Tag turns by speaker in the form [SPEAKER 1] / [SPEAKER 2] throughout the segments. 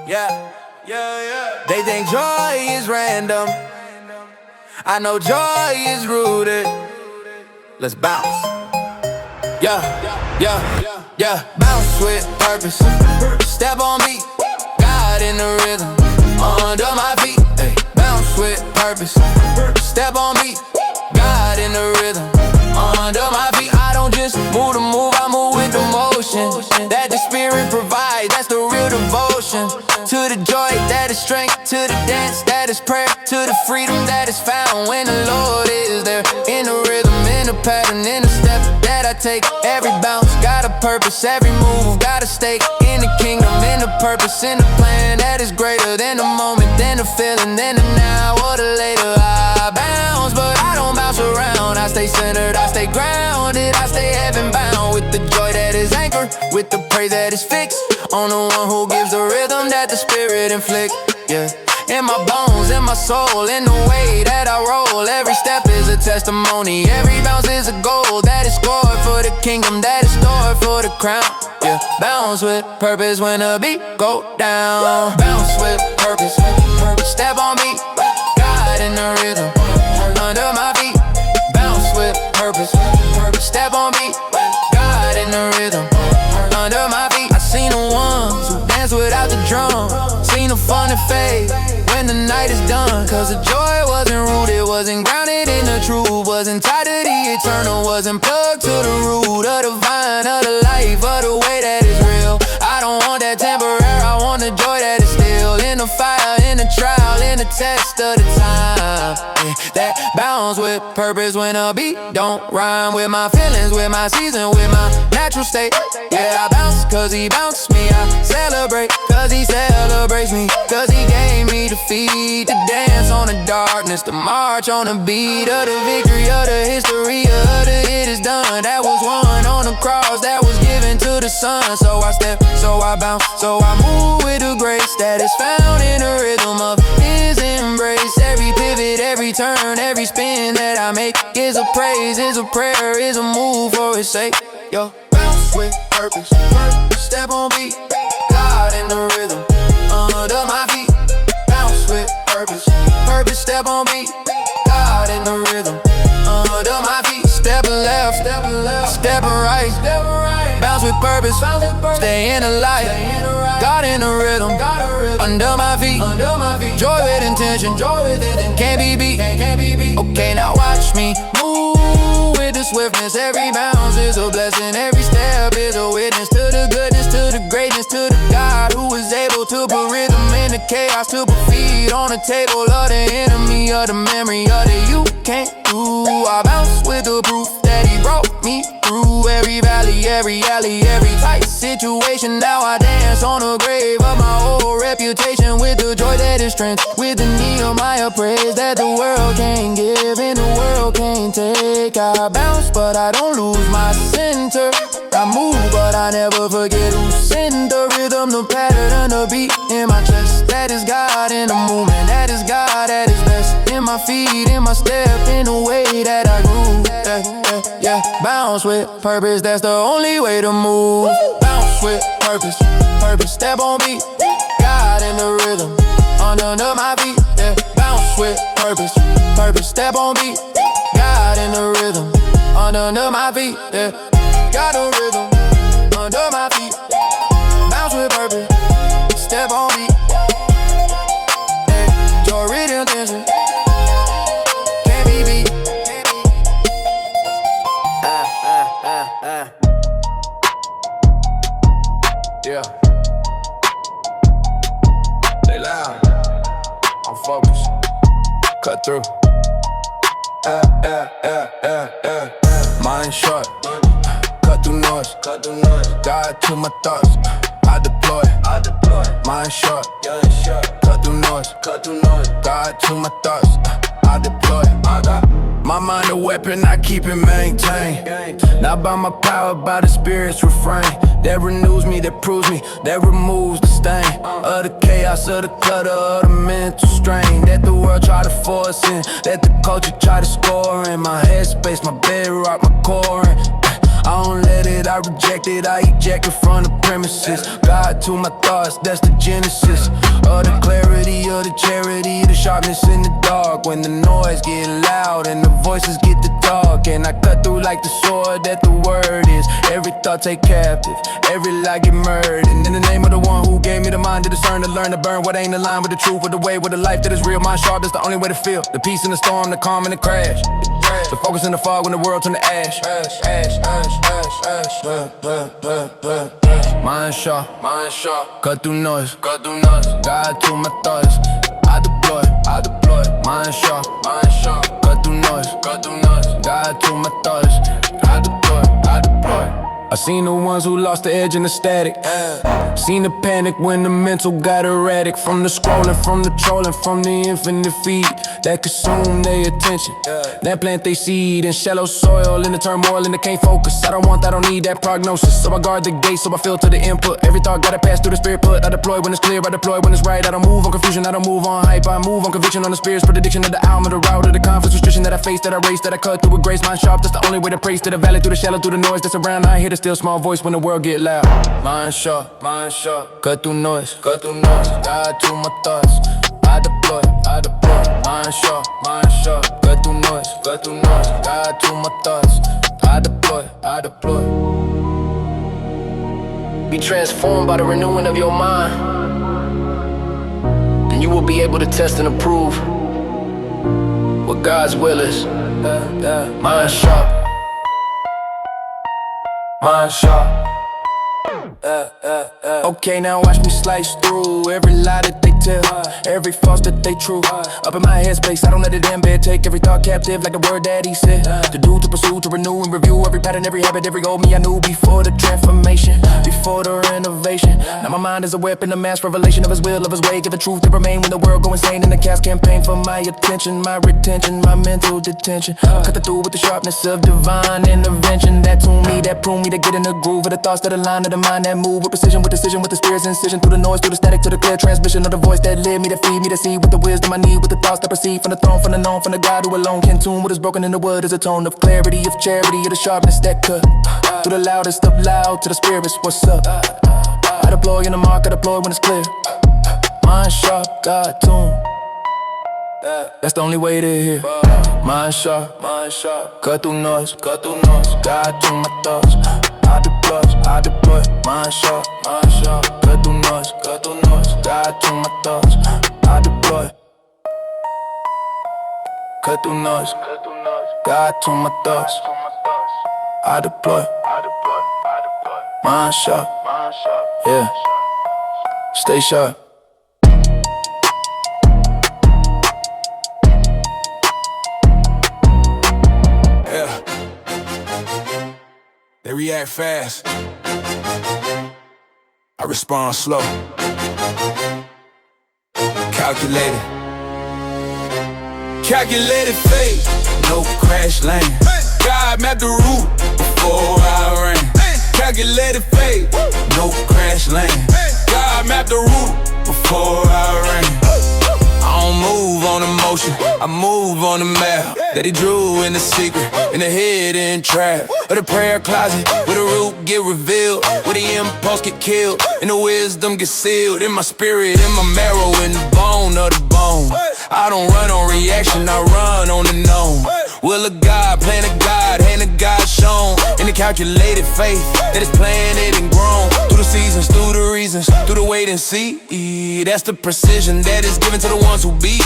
[SPEAKER 1] Yeah, They think joy is random. I know joy is rooted. Let's bounce. Bounce with purpose. Step on me, God in the rhythm. Under my feet, ay. Bounce with purpose. Step on me, God in the rhythm. Under my feet, I don't just move to move, I move with the motion that the spirit provides, that's the real devotion. To the joy that is strength, to the dance that is prayer, to the freedom that is found when the Lord is there. In the rhythm, in the pattern, in the step that I take. Every bounce got a purpose, every move got a stake. In the kingdom, in the purpose, in the plan that is greater than the moment, than the feeling, than the now or the later. I bounce, but I don't bounce around. I stay centered, I stay grounded, I stay heaven bound. With the joy that is anchored, with the praise that is fixed on the one who gives the rhythm that the spirit inflict. Yeah, in my bones, in my soul, in the way that I roll. Every step is a testimony, every bounce is a goal that is scored for the kingdom, that is stored for the crown. Yeah, bounce with purpose when the beat go down. Bounce with purpose, step on me, God in the rhythm. Under my feet, bounce with purpose, step on me, God in the rhythm. Under my feet, I seen the ones who dance without the drum. Seen the fun and fade when the night is done. Cause the joy wasn't rooted, wasn't grounded in the truth, wasn't tied to the eternal, wasn't plugged to the root of the vine, of the life, of the way that is real. I don't want that temporary, I want the joy that is still in the fire, in the trial, in the test of the time. Yeah, that bounce with purpose when a beat don't rhyme. With my feelings, with my season, with my natural state. Yeah, I bounce cause he bounced me. I celebrate cause he celebrates me. Cause he gave me the feet to dance on the darkness, to march on the beat of the victory, of the history, of the it is done. That was won on the cross, that was given to the Son. So I step, so I bounce, so I move with the grace that is found in the rhythm of his embrace. Every pivot, every turn, every spin that I make is a praise, is a prayer, is a move for his sake. Yo, bounce with purpose, step on beat, God in the rhythm. Under my feet, bounce with purpose, step on beat, God in the rhythm. Under my feet, step left, step right, bounce with purpose, stay in the light, God in the rhythm. Under my feet, joy with intention, can't be beat. Okay, now watch me move with the swiftness. Every bounce is a blessing, every step is a witness to the goodness, to the greatness, to the God who is able to put rhythm in the chaos, to put feed on the table of the enemy, of the memory of the you can't do. I bounce with the proof that he brought me through every valley, every alley, every tight situation. Now I dance on the grave of my old reputation with the joy that is strength, with the Nehemiah praise that the world can't give and the world can't take. I bounce but I don't lose my center. I move but I never forget who sent the rhythm, the pattern, the beat in my chest. That is God in the movement, that is God at his best. In my feet, in my step, in the way that I groove. Yeah, bounce with purpose, that's the only way to move. Bounce with purpose, step on beat, God in the rhythm. Under my feet, yeah, bounce with purpose, step on beat, God in the rhythm. Under my feet, yeah, got the rhythm. Under my feet, bounce with purpose, step on beat, yeah, joy with intention. Yeah. They loud. I'm focused. Cut through. Mind short. Cut through noise. God to my thoughts. I deploy. Mind short. Cut through noise. God to my thoughts. I deploy. My mind a weapon, I keep it maintained. Not by my power, by the spirit's refrain. That renews me, that proves me, that removes the stain of the chaos, of the clutter, of the mental strain that the world try to force in, that the culture try to score in. My headspace, my bedrock, my core in. I don't let it, I reject it, I eject it from the premises. God to my thoughts, that's the genesis of the clarity, of the charity, the sharpness in the dark. When the noise get loud and the voices get to talk, and I cut through like the sword that the word is. Every thought take captive, every lie get murdered. And in the name of the one who gave me the mind to discern, to learn, to burn what ain't aligned with the truth, with the way, with the life that is real. Mind sharp, that's the only way to feel the peace in the storm, the calm in the crash. The focus in the fog when the world turn to ash. Mind sharp, cut through noise. God to my thoughts, I deploy. Mind sharp, cut through noise. God to my thoughts, I deploy. I seen the ones who lost the edge in the static. Seen the panic when the mental got erratic. From the scrolling, from the trolling, from the infinite feed that consume their attention. That plant they seed in shallow soil, in the turmoil, and they can't focus. I don't want that, I don't need that prognosis. So I guard the gate, so I filter the input. Every thought gotta pass through the spirit put. I deploy when it's clear, I deploy when it's right. I don't move on confusion, I don't move on hype. I move on conviction, on the spirit's prediction of the album, of the route, of the conflicts, restriction that I face, that I race, that I cut through with grace. Mind sharp, that's the only way to praise. To the valley, through the shallow, through the noise that's around. I hear the still small voice when the world get loud. Mind sharp, cut through noise. God to my thoughts, I deploy. Mind sharp, cut through noise. God to my thoughts, I deploy. Be transformed by the renewing of your mind, and you will be able to test and approve what God's will is. Mind sharp. Okay, now watch me slice through every lie that they tell, every false that they true. Up in my headspace, I don't let it damn bed take every thought captive like the word that he said. To do, to pursue, to renew and review every pattern, every habit, every old me I knew before the transformation, before the renovation. Now my mind is a weapon, a mass revelation of his will, of his way. Give the truth to remain when the world go insane. In the cast campaign for my attention, my retention, my mental detention. Cut the through with the sharpness of divine intervention. That tune me, that prune me to get in the groove of the thoughts that align to the mind that move with precision, with decision, with the spirit's incision. Through the noise, through the static, to the clear transmission of the voice that led me, to feed me, to see with the wisdom I need, with the thoughts that proceed from the throne, from the known, from the God who alone can tune what is broken in the wood. Is a tone of clarity, of charity, of the sharpness that cut through the loudest of loud to the spirits. What's up? I deploy in the mark, I deploy when it's clear. Mind sharp, God tune. That's the only way to hear. Mind sharp, cut through noise. God to my thoughts, I deploy. Mind sharp, cut through noise. God to my thoughts, I deploy. Cut through noise. God to my thoughts, I deploy. Mind sharp, yeah. Stay sharp.
[SPEAKER 2] They react fast, I respond slow. Calculated fate, no crash lane. God mapped the route before I ran. Calculated fate, no crash lane. God mapped the route before I ran. I don't move on emotion, I move on the map that he drew in the secret, in the hidden trap of the prayer closet, where the root get revealed, where the impulse get killed, and the wisdom get sealed. In my spirit, in my marrow, in the bone of the bone. I don't run on reaction, I run on the known. Will of God, plan of God, hand of God shown. In the calculated faith that is planted and grown. Through the seasons, through the reasons, through the wait and see. That's the precision that is given to the ones who be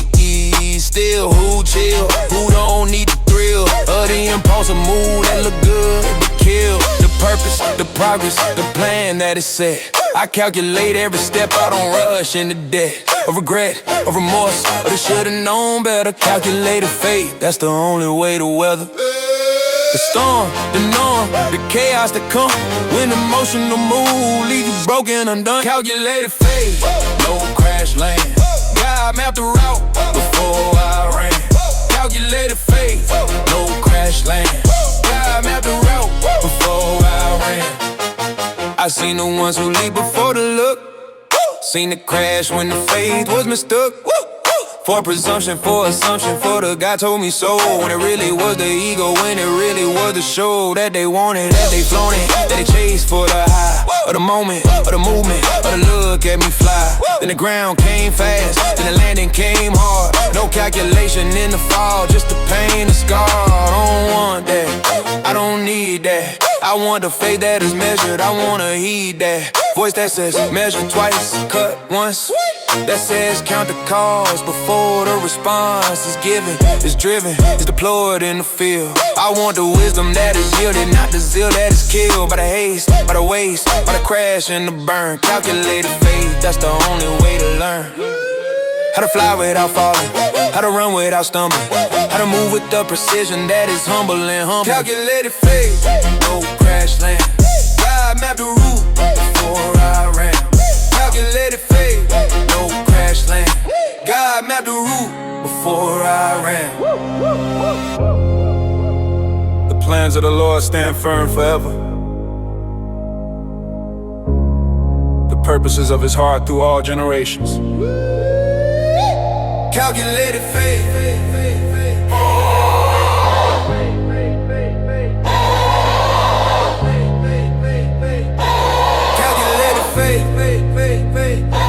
[SPEAKER 2] still, who chill, who don't need the thrill of the impulse of mood that look good but kill the purpose, the progress, the plan that is set. I calculate every step, I don't rush into debt of regret, of remorse, or the should've known better. Calculated fate, that's the only way to weather the storm, the norm, the chaos that come when emotional mood leave you broken, undone. Calculated fate, no crash land. God mapped the route before I ran. Calculated fate, no crash land. God mapped the route before I ran. I seen the ones who leave before the look, seen the crash when the faith was mistook. For presumption, for assumption, for the God told me so. When it really was the ego, when it really was the show that they wanted, that they flown it, that they chased for the high, or the moment, or the movement, or the look at me fly. Then the ground came fast, then the landing came hard. No calculation in the fall, just the pain, the scar. I don't want that, I don't need that. I want the faith that is measured, I wanna heed that voice that says measure twice, cut once. That says count the calls before the response is given, is driven, is deployed in the field. I want the wisdom that is yielded, not the zeal that is killed by the haste, by the waste, by the crash and the burn. Calculated faith, that's the only way to learn. How to fly without falling, how to run without stumbling, how to move with the precision that is humble and humble. Calculated faith, no crash land. God mapped the route before I ran. Calculated faith, no crash land. God mapped the route before I ran. The plans of the Lord stand firm forever. The purposes of his heart through all generations. Calculated faith. Calculated faith.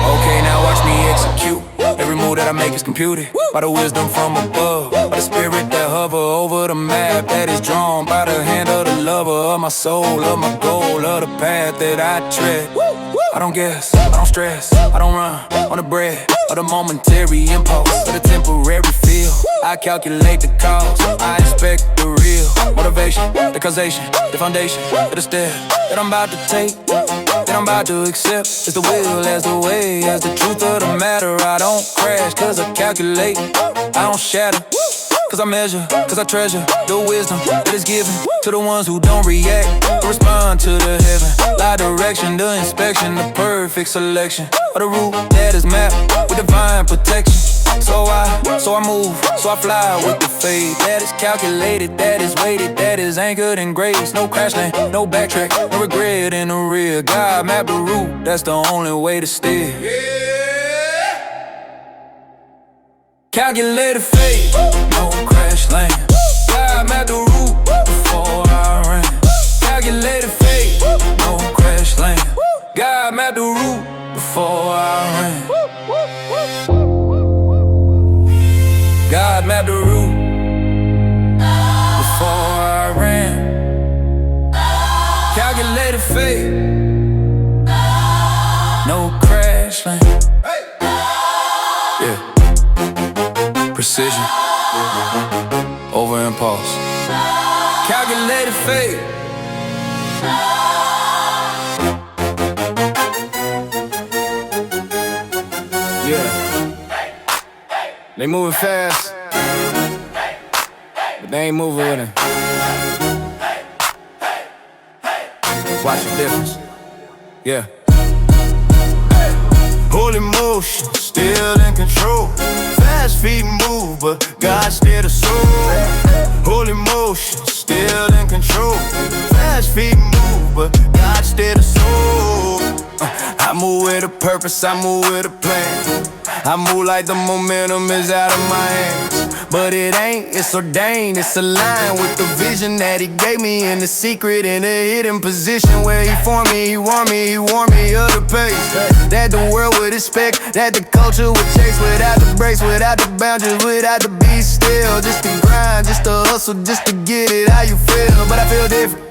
[SPEAKER 2] Okay, now watch me execute. Every move that I make is computed by the wisdom from above, by the spirit that hover over the map that is drawn by the hand of the lover of my soul, of my goal, of the path that I tread. I don't guess, I don't stress, I don't run on the bread of the momentary impulse, of the temporary feel. I calculate the cause, I inspect the real motivation, the causation, the foundation of the step that I'm about to take, that I'm about to accept. It's the will as the way, as the truth of the matter. I don't crash cause I calculate, I don't shatter cause I measure, cause I treasure the wisdom that is given to the ones who don't react or respond to the heaven. Lie direction, the inspection, the perfect selection of the route that is mapped with divine protection. So I move, so I fly with the faith that is calculated, that is weighted, that is anchored in grace. No crash land, no backtrack, no regret in the rear. God mapped the route, that's the only way to steer. Calculated faith, no crash land. God mapped the route before I ran. Calculated faith, no crash land. God mapped the route before I ran. God mapped the route before I ran. Calculated fate, no crash land. Yeah, precision over impulse. Calculated fate. Yeah, they moving fast, but they ain't moving with it. Watch the difference. Yeah. Holy motion, still in control. Fast feet move, but God still the soul. Holy motion, still in control. Fast feet move, but God still the soul. I move with a purpose, I move with a plan. I move like the momentum is out of my hands. But it ain't, it's ordained, it's aligned with the vision that he gave me in the secret, in a hidden position where he formed me, he warned me of the pace that the world would expect, that the culture would chase, without the breaks, without the boundaries, without the be still. Just to grind, just to hustle, just to get it how you feel. But I feel different,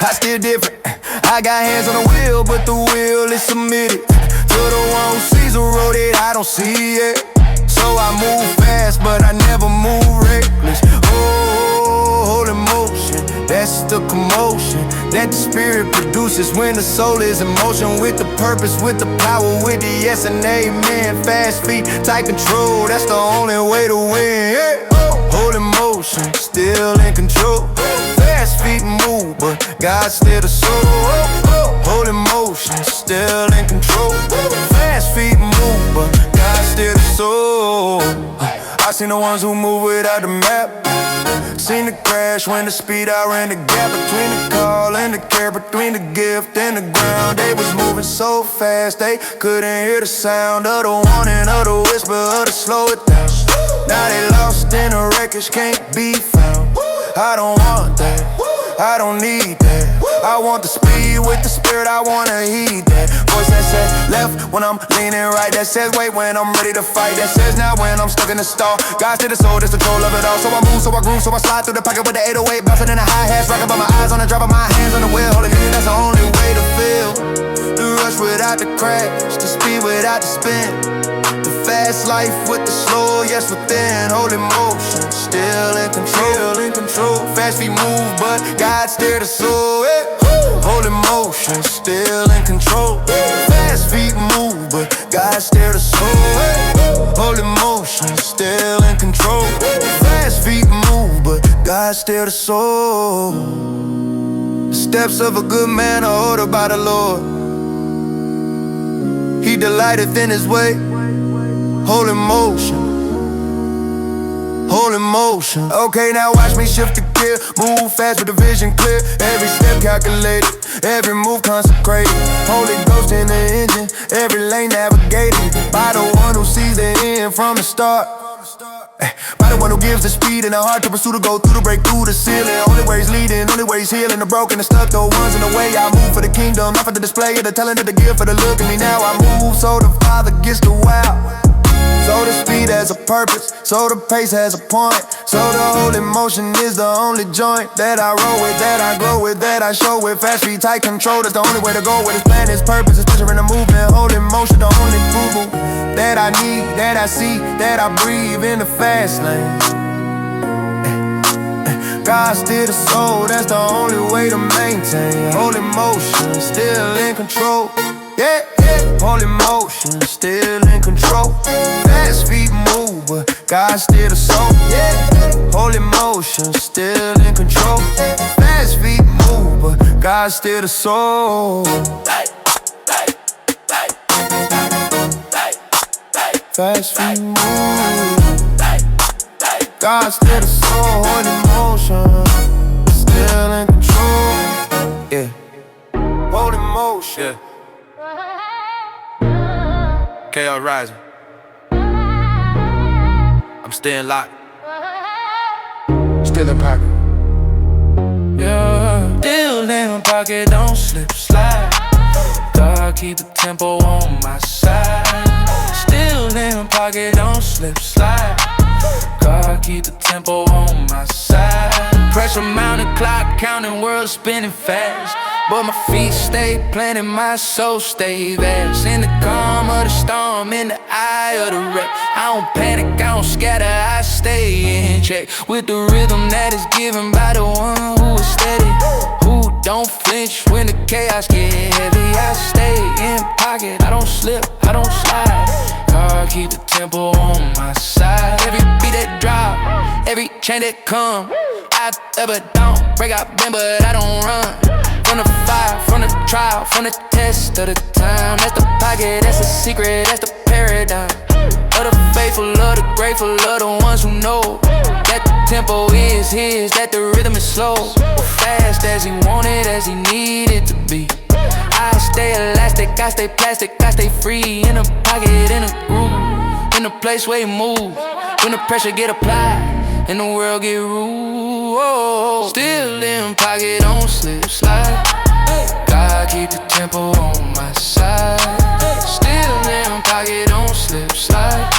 [SPEAKER 2] I still different. I got hands on the wheel, but the wheel is submitted to the one who sees the road that I don't see it. So I move fast, but I never move reckless. Oh, holy motion, that's the commotion that the spirit produces when the soul is in motion. With the purpose, with the power, with the yes and amen. Fast feet, tight control, that's the only way to win. Yeah. Holy motion, still in control. Fast feet move, but God still the soul. Holy motion, still in control. Fast feet move, but God still the soul. I
[SPEAKER 3] seen the ones who move without the map. Seen the crash when the speed outran the gap between the call and the care, between the gift and the ground. They was moving so fast, they couldn't hear the sound of the warning, of the whisper, of the slow it down. Now they lost in the wreckage, can't be found. I don't want that, I don't need that. I want the speed with the spirit, I wanna heed that. Voice that says left when I'm leaning right, that says wait when I'm ready to fight, that says now when I'm stuck in the stall. God to the soul, that's control of it all. So I move, so I groove, so I slide through the pocket with the 808, bouncing in the hi-hats, rocking by my eyes on the drop of my hands on the wheel. Holy music, that's the only way to feel the rush without the crash, the speed without the spin, the fast life with the slow, yes within. Holy motion, still in control, in control. Fast feet move, but God steer the soul. Holy motion, still in control. Fast feet move, but God steer the soul. Holy motion, still in control. Fast feet move, but God steer the soul. The steps of a good man are ordered by the Lord. He delighteth in his way. Holy motion, holy motion. Okay, now watch me shift the gear, move fast with the vision clear. Every step calculated, every move consecrated. Holy Ghost in the engine, every lane navigated by the one who sees the end from the start. By the one who gives the speed and the heart to pursue, to go through, to break through the ceiling. Only ways leading, only ways healing the broken, the stuck, the ones in the way. I move for the kingdom, not for the display of the talent of the gift, for the look at me now. I move so the Father gets the wow. So the speed has a purpose, so the pace has a point. So the whole emotion is the only joint that I roll with, that I grow with, that I show with. Fast feet, tight control, that's the only way to go with. His plan, his purpose, his pleasure in the movement. Whole emotion, the only approval that I need, that I see, that I breathe in the fast lane. God still the soul, that's the only way to maintain. Whole emotion, still in control. Yeah, yeah. Holy motion, still in control. Fast feet move, but God still the soul. Yeah, holy motion, still in control. Fast feet move, but God still the soul. Fast feet move, God still the soul. Holy motion, still in control. Yeah, holy motion.
[SPEAKER 4] Yeah. KL rising. I'm staying locked.
[SPEAKER 3] Still in pocket.
[SPEAKER 4] Yeah. Still in pocket, don't slip, slide. God keep the tempo on my side. Still in pocket, don't slip, slide. God keep the tempo on my side. Pressure mounted, clock counting, world spinning fast. But my feet stay planted, my soul stay vast. In the calm of the storm, in the eye of the wreck, I don't panic, I don't scatter, I stay in check. With the rhythm that is given by the one who is steady, who don't flinch when the chaos get heavy. I stay in pocket, I don't slip, I don't slide. God keep the tempo on my side. Every beat that drop, every chain that come, I ever don't break, I bend but I don't run. From the fire, from the trial, from the test of the time. That's the pocket, that's the secret, that's the paradigm. Of the faithful, of the grateful, of the ones who know that the tempo is his, that the rhythm is slow, fast as he wanted, as he needed to be. I stay elastic, I stay plastic, I stay free. In a pocket, in a groove, in a place where you move. When the pressure get applied and the world get rude. Oh, still in pocket, don't slip, slide. God keep the tempo on my side. Still in pocket, don't slip, slide.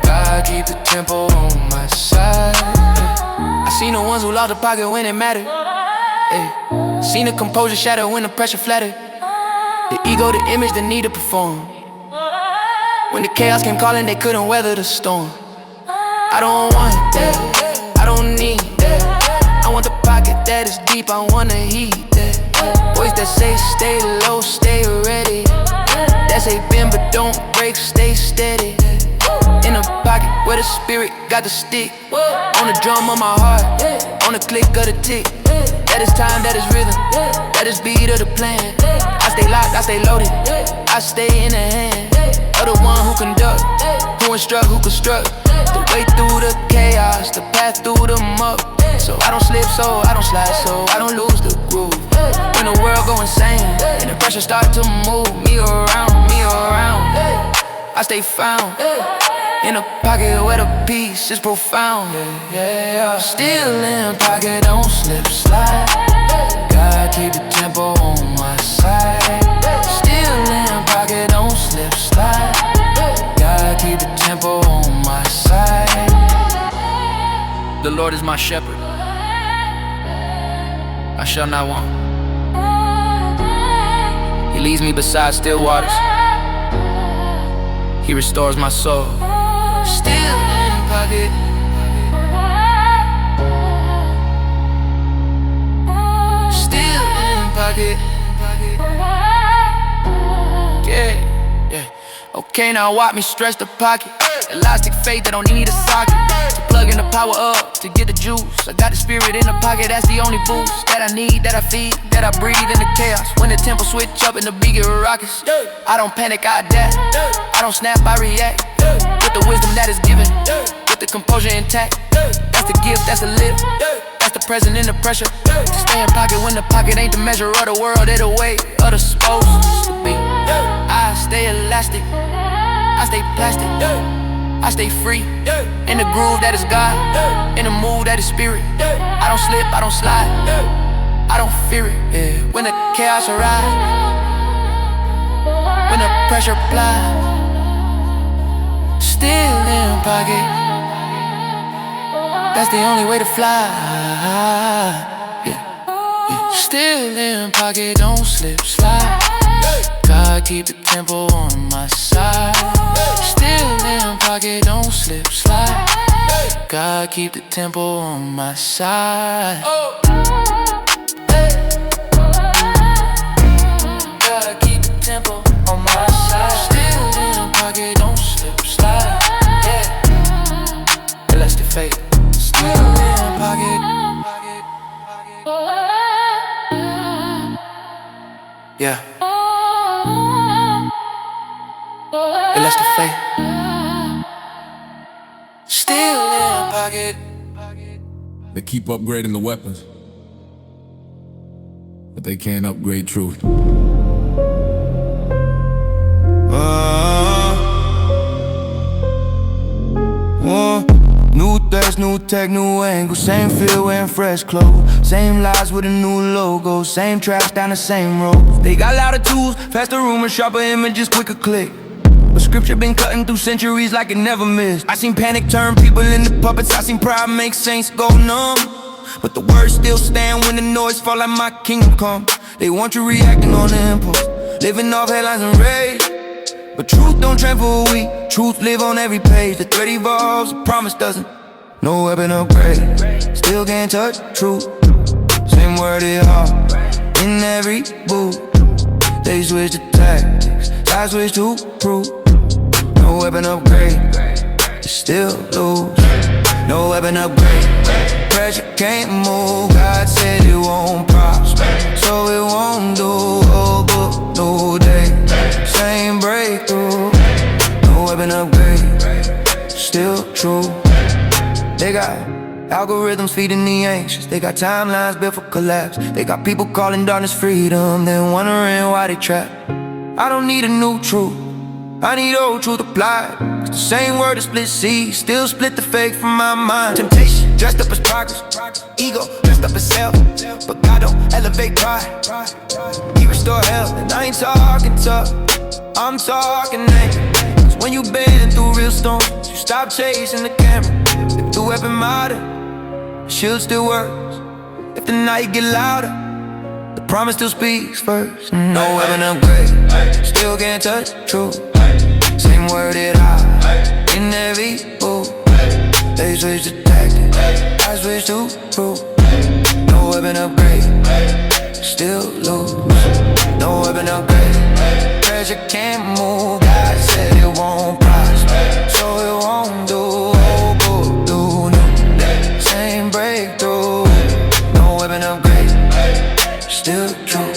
[SPEAKER 4] God keep the tempo on my side. I seen the ones who lost the pocket when it mattered. Seen the composure shatter when the pressure flattered. The ego, the image, the need to perform. When the chaos came calling, they couldn't weather the storm. I don't want that, I don't need that. I want the pocket that is deep, I wanna heat that. Voice that say stay low, stay ready. That say bend but don't break, stay steady. In a pocket where the spirit got the stick. On the drum of my heart, on the click of the tick. That is time, that is rhythm, that is beat of the plan. I stay locked, I stay loaded, I stay in the hand of the one who conduct, who instruct, who construct. The way through the chaos, the path through the muck. So I don't slip, so I don't slide, so I don't lose the groove. When the world go insane and the pressure start to move me around, I stay found in a pocket where the peace is profound. Still in pocket, don't slip, slide. God keep the tempo on my side. Still in pocket, don't slip, slide. God keep the tempo on my side. The Lord is my shepherd, I shall not want. He leads me beside still waters. He restores my soul. Still in pocket. Still in pocket. Yeah. Okay, now watch me stretch the pocket. Elastic faith that don't need a socket. To plug in the power up, to get the juice. I got the spirit in the pocket, that's the only boost that I need, that I feed, that I breathe in the chaos. When the tempo switch up and the beat get rockets, I don't panic, I adapt. I don't snap, I react. With the wisdom that is given, with the composure intact. That's the gift, that's the lift. That's the present in the pressure. To stay in pocket when the pocket ain't the measure of the world, it the way of the supposed to be. I stay elastic, I stay plastic, I stay free. In the groove that is God, in the mood that is spirit. I don't slip, I don't slide, I don't fear it. When the chaos arrives, when the pressure applies, still in pocket. That's the only way to fly. Still in pocket, don't slip, slide. God keep the tempo on my side. Still in pocket, don't slip, slide. God keep the tempo on my side. God keep the tempo on my side. Still in pocket, don't slip, slide. Yeah, elastic faith. Still in pocket. Yeah. Elastic faith. Still in pocket.
[SPEAKER 2] They keep upgrading the weapons, but they can't upgrade truth.
[SPEAKER 3] New threats, new tech, new angle. Same field wearing fresh clothes. Same lies with a new logo. Same tracks down the same road. They got louder tools, faster rumors, sharper images, quicker click. But scripture been cutting through centuries like it never missed. I seen panic turn people into puppets. I seen pride make saints go numb. But the words still stand when the noise fall like my kingdom come. They want you reacting on the impulse, living off headlines and rage. But truth don't trend for a week. Truth live on every page. The threat evolves, the promise doesn't. No weapon upgrade, still can't touch truth. Same word it all in every booth. They switch the tactics, I switch to proof. No weapon upgrade, still lose. No weapon upgrade, pressure can't move. God said it won't prosper, so it won't do. Old book, new day, same breakthrough. No weapon upgrade, still true. They got algorithms feeding the anxious. They got timelines built for collapse. They got people calling darkness freedom, then wondering why they trapped. I don't need a new truth, I need old truth applied. It's the same word that split seas, still split the fake from my mind. Temptation dressed up as progress, ego dressed up as self. But God don't elevate pride, He restore health. And I ain't talking tough, I'm talking anger. Cause when you been through real storms, you stop chasing the camera. If the weapon matter, the shield still works. If the night get louder, the promise still speaks first. No weapon upgrade, still can't touch truth. Same word it out in every booth. They switch the tactics, I switch to proof. No weapon upgrade, still lose. No weapon upgrade, pressure can't move. God said it won't prosper, so it won't do. Old book, do new, same breakthrough. No weapon upgrade, still true.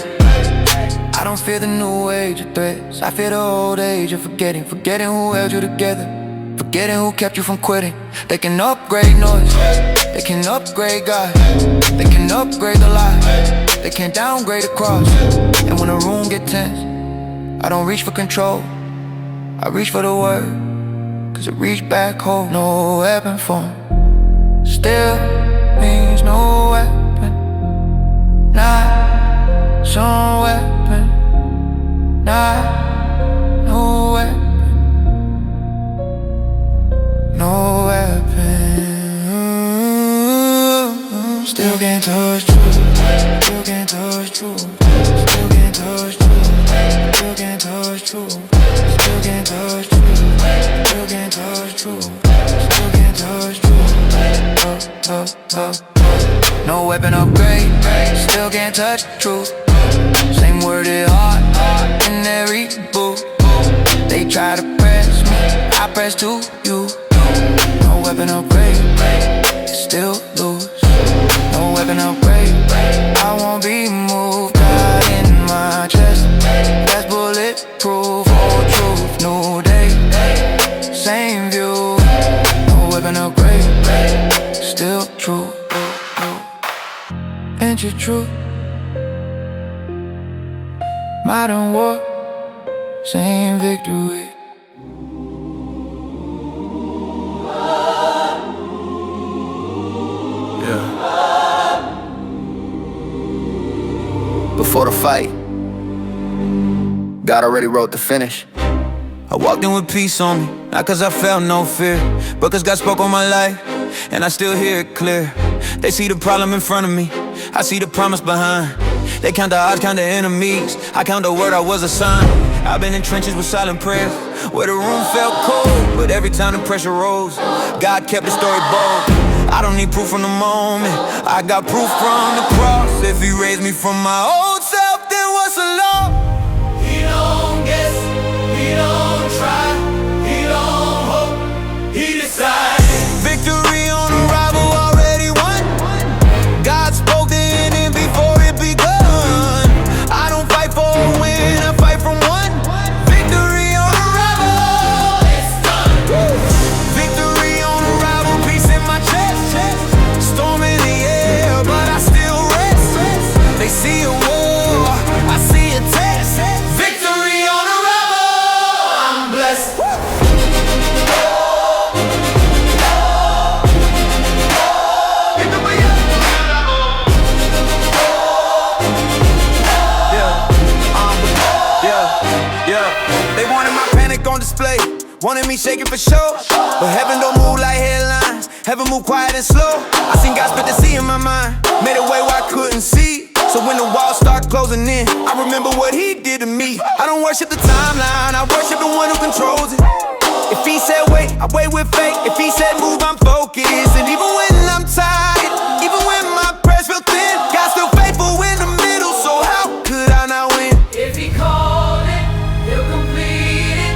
[SPEAKER 3] I don't fear the new age of threats, I fear the old age of forgetting who held you together.
[SPEAKER 1] Forgetting who kept you from quitting. They can upgrade noise, they can upgrade God, they can upgrade the lie, they can downgrade the cross. And when the room get tense, I don't reach for control, I reach for the word, cause it reach back home. No weapon form still means no weapon, not some weapon, not no weapon, no weapon. Still can't touch truth, still can't touch truth, still can't touch truth, still can't touch truth, still can't touch truth, still can't touch truth, still can't touch truth. No weapon upgrade, still can't touch truth. Same worded heart in every boot. They try to press me, I press to you. No weapon upgrade, still lose. No weapon upgrade, I won't be moved. God in my chest, that's bulletproof. Old truth, new day, same view. No weapon upgrade, still true. Ain't you true? Modern war, same victory. Before the fight, God already wrote the finish.
[SPEAKER 2] I walked in with peace on me, not cause I felt no fear, but cause God spoke on my life, and I still hear it clear. They see the problem in front of me, I see the promise behind. They count the odds, count the enemies, I count the word I was assigned. I've been in trenches with silent prayers, where the room felt cold, but every time the pressure rose, God kept the story bold. I don't need proof from the moment, I got proof from the cross. If he raised me from my old self, then what's the law?
[SPEAKER 5] He don't guess, he don't try, he don't hope, he decides.
[SPEAKER 2] Victory on arrival, already won. God spoke the ending before it begun. I don't fight for a win, I fight from one. Victory on arrival,
[SPEAKER 5] It's done.
[SPEAKER 2] victory on arrival, peace in my chest. Storm in the air, but I still rest. They see a war, I see a test.
[SPEAKER 5] Victory on arrival, I'm blessed.
[SPEAKER 2] They wanted my panic on display, wanted me shaking for sure. But heaven don't move like headlines, heaven move quiet and slow. I seen God spit the sea in my mind, made a way where I couldn't see. So when the walls start closing in, I remember what he did to me. I don't worship the timeline, I worship the one who controls it. If he said wait, I wait with faith. If he said move, I'm focused. And even when I'm tired, even when my prayers feel thin, God's still faithful in the middle, so how could I not win?
[SPEAKER 5] If he called it, he'll complete it.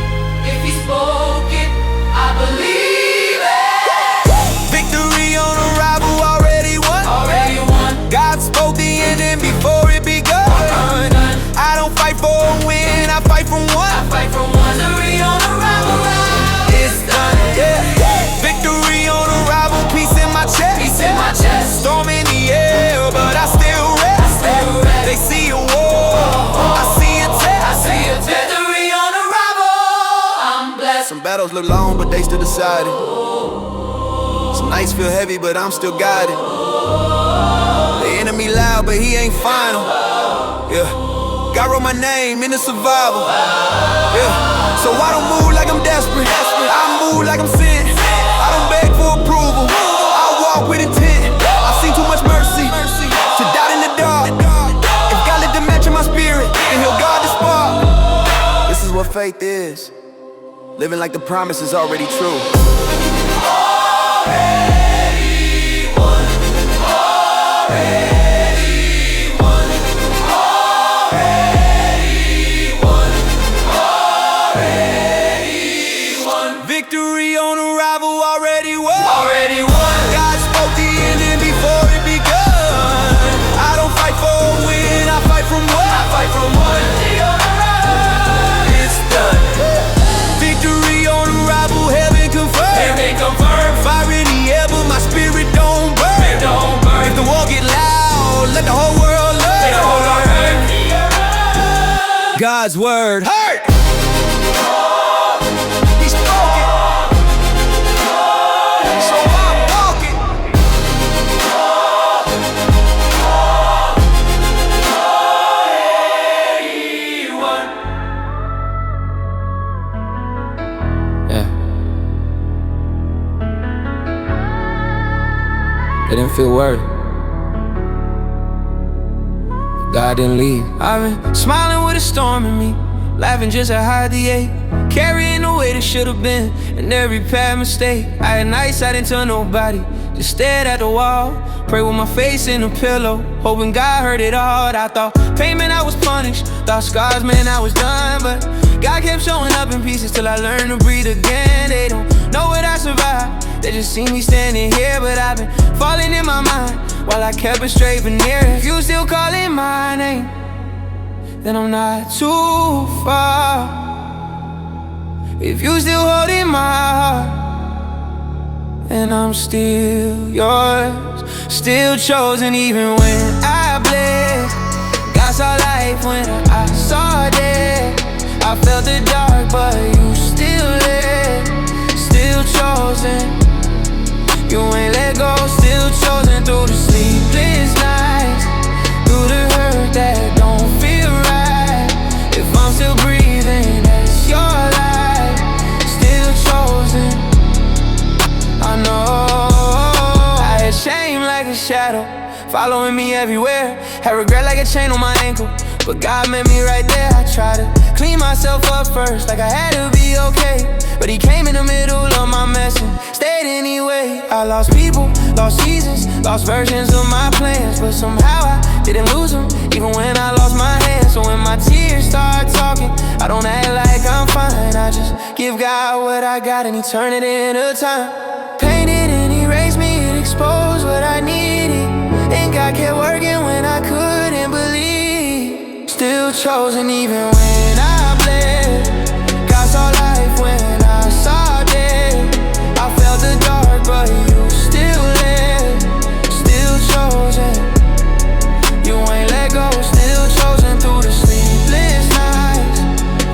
[SPEAKER 5] If he spoke it, I believe it.
[SPEAKER 2] Victory on arrival, already won.
[SPEAKER 5] Already won.
[SPEAKER 2] God spoke the ending before it begun. I don't fight for a win, I fight from one.
[SPEAKER 5] I fight from one. Victory on arrival,
[SPEAKER 2] It's done, yeah. Victory on arrival, peace in my chest.
[SPEAKER 5] peace in my chest.
[SPEAKER 2] Storm in the air, but I still rest.
[SPEAKER 5] Still rest.
[SPEAKER 2] They see a war, I see a
[SPEAKER 5] I
[SPEAKER 2] test.
[SPEAKER 5] see a victory on arrival, I'm blessed.
[SPEAKER 2] Some battles look long, but they still decided. Some nights feel heavy, but I'm still guided. The enemy loud, but he ain't final. Yeah, God wrote my name in the survival. Yeah, so I don't move like I'm desperate. I move like I'm sin. I don't beg for approval. I walk with intent. I've seen too much mercy to doubt in the dark. If God let the match in my spirit, then he'll guard the spark. This is what faith is. Living like the promise is already true. Victory on arrival, already won.
[SPEAKER 5] Already won.
[SPEAKER 2] God spoke the ending before it begun. I don't fight for a win, I fight from one.
[SPEAKER 5] I fight from one. Victory on arrival,
[SPEAKER 2] It's done. Victory on arrival, heaven confirmed.
[SPEAKER 1] God's word. Hey!
[SPEAKER 3] He's spoken. So I'm walking.
[SPEAKER 1] Yeah. They didn't feel worried. God didn't leave.
[SPEAKER 4] I've been smiling with a storm in me, laughing just to hide the ache, carrying the weight it should've been, and every bad mistake. I had nights I didn't tell nobody, just stared at the wall, pray with my face in a pillow, hoping God heard it all. I thought payment I was punished, thought scars meant I was done, but God kept showing up in pieces till I learned to breathe again. They don't know what I survived, they just see me standing here, but I've been falling in my mind while I kept it straight veneer. If you still calling my name, then I'm not too far. If you still holding my heart, then I'm still yours, still chosen even when I bled. God saw life when I saw death. I felt the dark, but you still lit, still chosen. You ain't let go, still chosen through the sleepless nights, through the hurt that don't feel right. If I'm still breathing, that's your life, still chosen. I know I had shame like a shadow, following me everywhere. Had regret like a chain on my ankle, but God met me right there. I tried to clean myself up first, like I had to be okay, but He came in the middle of my mess and stayed anyway. I lost people, lost seasons, lost versions of my plans, but somehow I didn't lose them, even when I lost my hands. So when my tears start talking, I don't act like I'm fine. I just give God what I got and He turn it into time. Painted and erased me, it exposed what I needed, and God kept working when I couldn't believe. Still chosen even when I bled. God saw life when I saw death. I felt the dark, but you still lit, still chosen. You ain't let go, still chosen through the sleepless nights,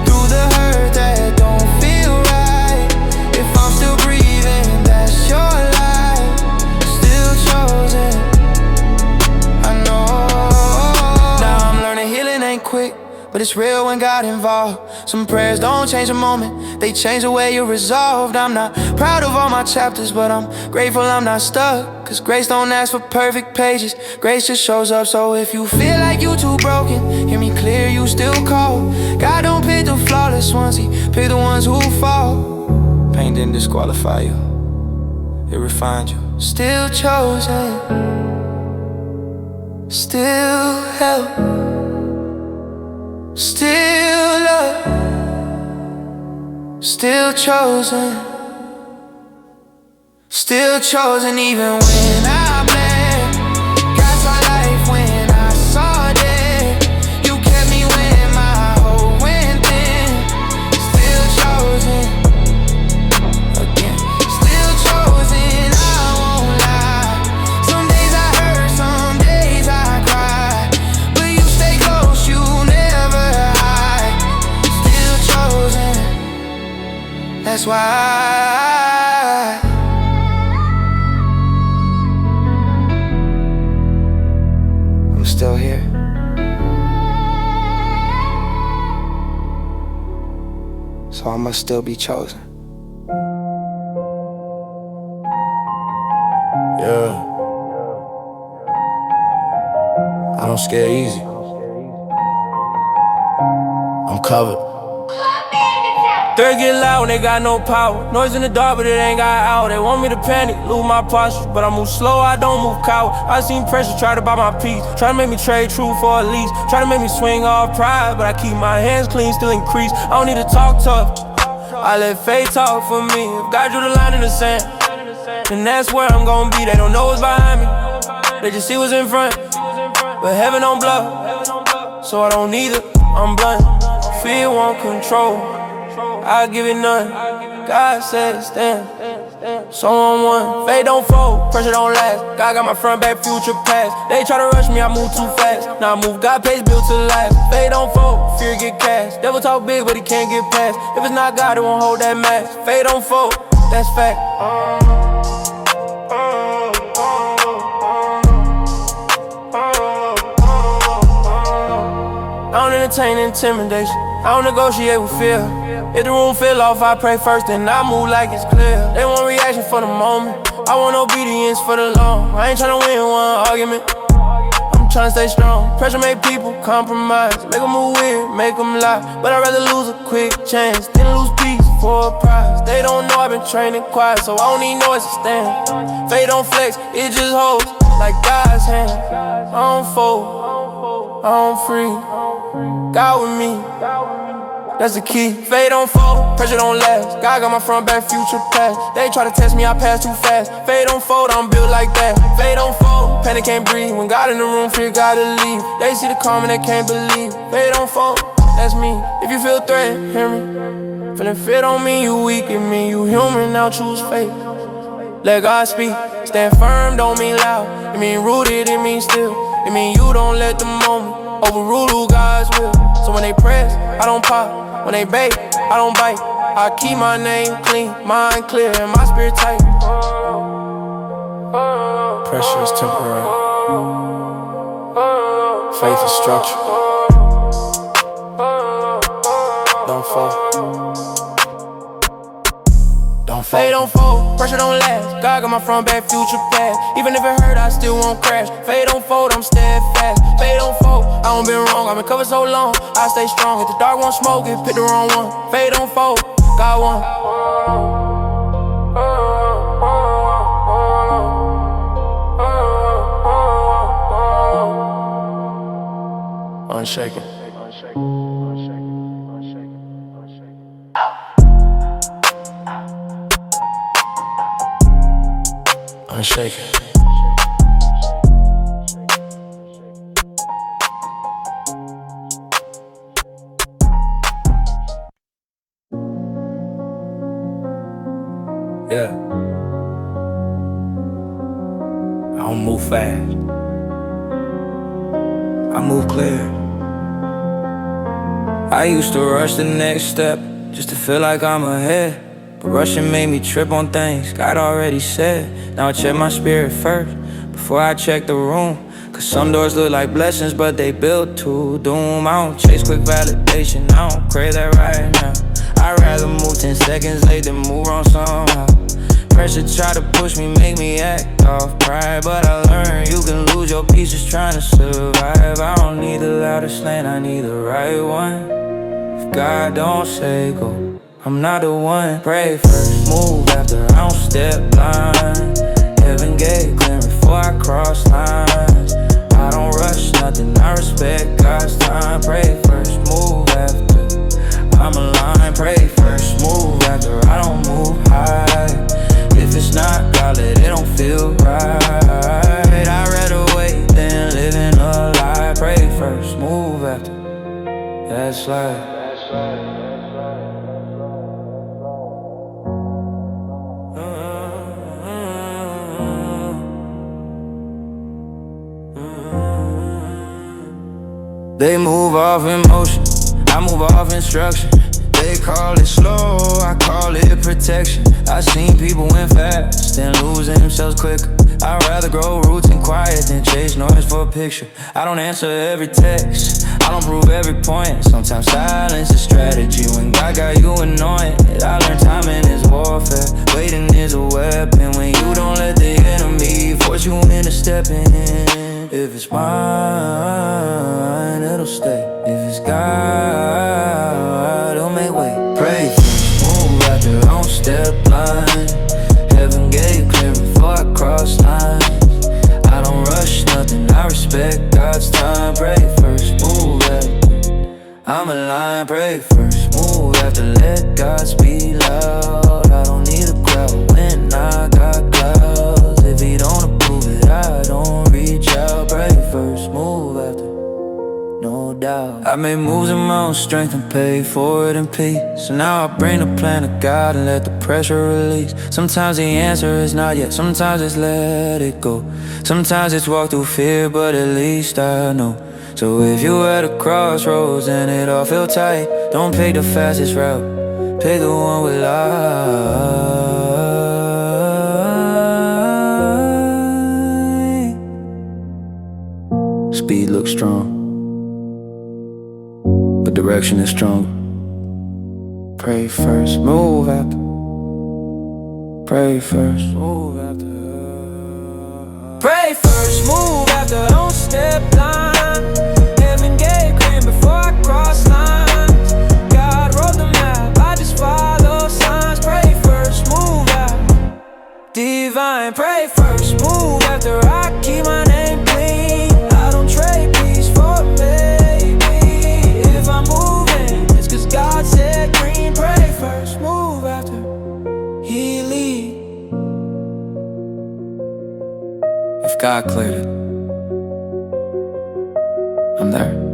[SPEAKER 4] through the hurt that don't feel right. If I'm still breathing, that's your life, still chosen. I know. Now I'm learning healing ain't quick, but it's real when God involved. Some prayers don't change a moment, they change the way you're resolved. I'm not proud of all my chapters, but I'm grateful I'm not stuck, cause grace don't ask for perfect pages, grace just shows up. So if you feel like you too broken, hear me clear, you still call. God don't pick the flawless ones, He pick the ones who fall. Pain didn't disqualify you, it refined you. Still chosen, still held, still loved, still chosen, still chosen even when I bled. God saw life when I saw death. You kept me when my hope went thin. Still chosen, again, still chosen, I won't lie. Some days I hurt, some days I cry, but you stay close, you never hide. Still chosen, that's why I'm still here. So I must still be chosen.
[SPEAKER 3] Yeah. I don't scare easy. I'm covered.
[SPEAKER 4] Third get loud when they got no power. Noise in the dark, but it ain't got out. They want me to panic, lose my posture, but I move slow, I don't move coward. I seen pressure try to buy my peace, try to make me trade truth for a lease, try to make me swing off pride, but I keep my hands clean, still increase. I don't need to talk tough, I let fate talk for me. If God drew the line in the sand, then that's where I'm gonna be. They don't know what's behind me, they just see what's in front, but heaven don't bluff, so I don't need it, I'm blunt. Fear won't control, I'll give it none. God said stand. So on one, fade don't fold, pressure don't last. God got my front, back, future, past. They try to rush me, I move too fast. Now I move, God pays, built to last. Fade don't fold, fear get cash. Devil talk big, but he can't get past. If it's not God, it won't hold that mask. Fade don't fold, that's fact. I don't entertain intimidation, I don't negotiate with fear. If the room fill off, I pray first, then I move like it's clear. They want reaction for the moment, I want obedience for the long. I ain't tryna win one argument, I'm tryna stay strong. Pressure make people compromise, make them move weird, make them lie. But I'd rather lose a quick chance than lose peace for a prize. They don't know I've been training quiet, so I don't need noise to stand. Fade don't flex, it just holds like God's hand. I don't fold, I don't free, God with me, that's the key. Fade don't fold, pressure don't last. God got my front, back, future, past. They try to test me, I pass too fast. Fade don't fold, I'm built like that. Fade don't fold, panic can't breathe. When God in the room, fear God to leave. They see the calm and they can't believe. Fade don't fold, that's me. If you feel threatened, hear me. Feeling fear don't mean you weak, it mean you human. Now choose faith, let God speak. Stand firm don't mean loud, it mean rooted, it mean still. It mean you don't let the moment overrule who God's will. So when they press, I don't pop. When they bait, I don't bite. I keep my name clean, mind clear, and my spirit tight. Pressure is temporary, faith is structure. Don't fall, don't fall. Fade don't fold, pressure don't last. God got my front, back, future, past. Even if it hurt, I still won't crash. Fade don't fold, I'm steadfast. Fade don't fold, I don't been wrong. I've been covered so long, I stay strong. If the dark won't smoke it, pick the wrong one. Fade don't fold, God won. Unshaken. Unshaken. Yeah. I don't move fast, I move clear. I used to rush the next step just to feel like I'm ahead. But rushing made me trip on things God already said. Now I check my spirit first before I check the room. Cause some doors look like blessings, but they built to doom. I don't chase quick validation, I don't crave that right now. I'd rather move 10 seconds late than move wrong somehow. Pressure try to push me, make me act off pride. But I learned you can lose your pieces trying to survive. I don't need the loudest lane, I need the right one. If God don't say go, I'm not the one. Pray first, move after, I don't step blind. Heaven gate clear before I cross lines. I don't rush nothing, I respect God's time. Pray first, move after, I'm aligned. Pray first, move after, I don't move high. If it's not God, it don't feel right. I'd rather wait than living a lie. Pray first, move after, that's life. They move off emotion, I move off instruction. They call it slow, I call it protection. I seen people win fast and losing themselves quicker. I'd rather grow roots in quiet than chase noise for a picture. I don't answer every text, I don't prove every point. Sometimes silence is strategy when God got you annoying. I learned timing is warfare, waiting is a weapon. When you don't let the enemy force you into stepping in. If it's mine, it'll stay. If it's God, it'll make way. Pray first, move after, I don't step blind. Heaven gate clear before I cross lines. I don't rush nothing, I respect God's time. Pray first, move after, I'm aligned. Pray first, move after, let God speak loud. I don't need a crowd when I got clouds. If he don't approve it, I don't reach out. Pray first, move after.
[SPEAKER 1] I made moves in my own strength and paid for it in peace. So now I bring the plan to God and let the pressure release. Sometimes the answer is not yet, sometimes it's let it go. Sometimes it's walk through fear, but at least I know. So if you at a crossroads and it all feel tight, don't pick the fastest route, pick the one with light. Speed looks strong, but direction is stronger. Pray first, move after. Pray first, move after. Pray first, move after. Don't step blind. Heaven gave green before I cross lines. God wrote the map, I just follow signs. Pray first, move after. Divine, pray first, move after. I keep my name clean. I don't trade peace for maybe. If I'm moving, it's cause God said green. Pray first, move after. He lead. If God cleared it, I'm there.